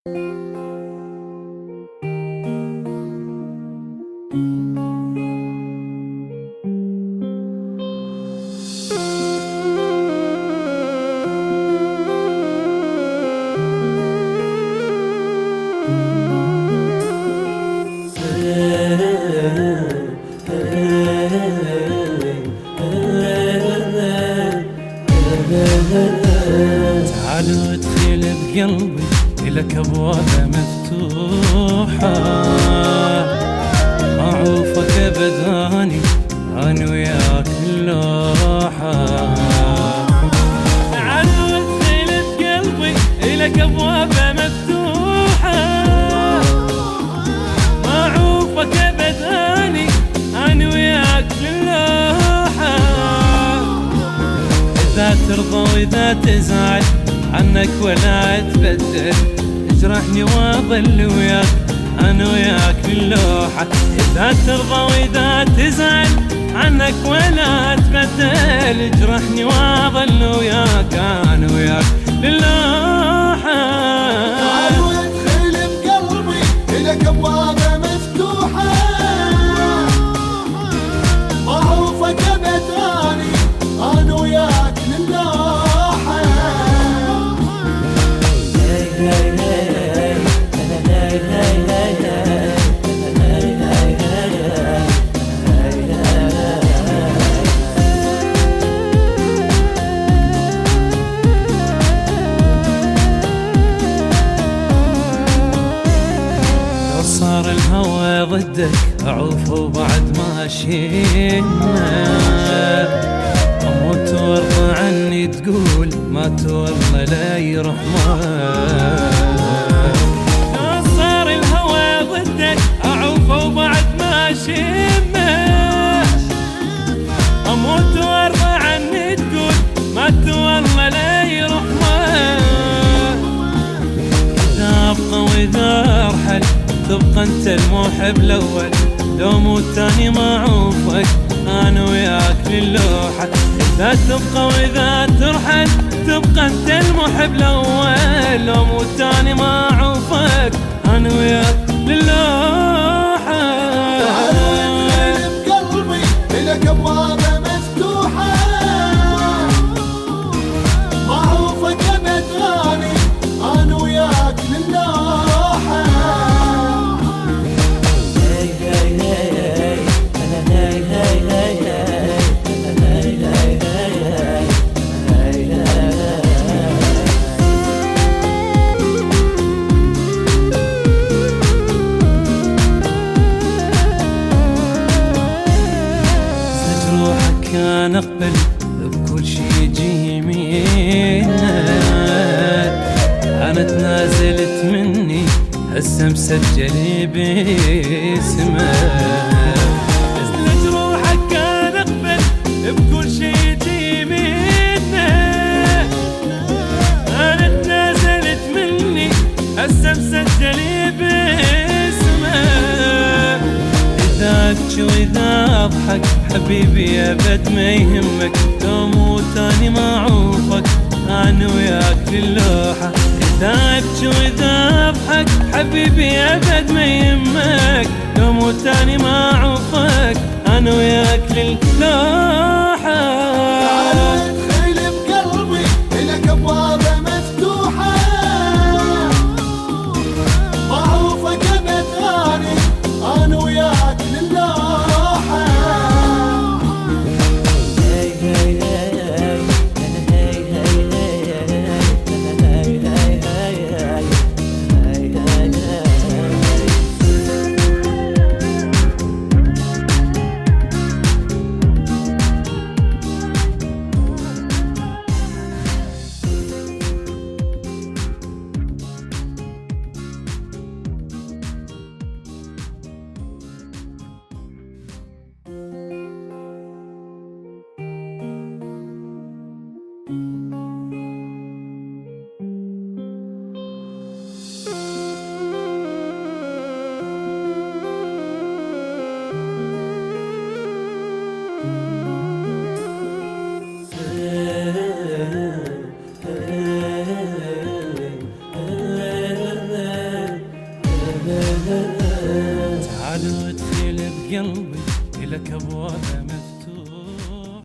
تعال وادخل بقلبي إلك أبواب مفتوحة، أعوفك أبداني أنا وياك اللوحة. تعال وادخل بقلبي إلك أبواب مفتوحة، أعوفك أبداني أنا وياك اللوحة. إذا ترضى وإذا تزعل عنك ولا أتبدل، اجرحني واظل وياك أنا وياك باللوحة. إذا ترضى وإذا تزعل عنك ولا أتبدل، اجرحني واظل وياك أنا وياك باللوحة. تعال وادخل بقلبي إلك أبواب مفتوحة، معروفك أبداني أنا وياك للوحة. صار الهوى ضدك أعوف وبعد ما شينا، أموت وارضى عني تقول ما تولى لا يرحمن. صار الهوى ضدك أعوف وبعد ما شينا، أموت وارضى عني تقول ما تولى لا يرحمن. إذا أبقى وإذا أرحل تبقى انت المحب الاول، لو موت تاني ما اعوفك انا وياك للوحة. اذا تبقى واذا ترحل تبقى انت المحب الاول، لو موت تاني ما اعوفك انا وياك للوحة. تعال وادخل بقلبي إلك أبواب مفتوحة، معروفك أبداني أنا وياك للوحة. كان اقبل بكل شي يجي يمينك، انا تنازلت مني هسه مسجل باسمك. نزلت روحك كان اقبل بكل شي يجي يمينك، انا تنازلت مني هسه مسجل باسمك. إذا أبكي وإذا أضحك حبيبي أبد ما يهمك، لو موت تاني ما أعوفك أنا وياك للوحة. إذا أبكي وإذا أضحك حبيبي أبد ما يهمك، لو موت تاني ما أعوفك أنا وياك للوحة. تعال وادخل بقلبي إلك أبواب مفتوحة، معروفك أبداني أنا وياك للوحة. تعال وادخل بقلبي لك ابواب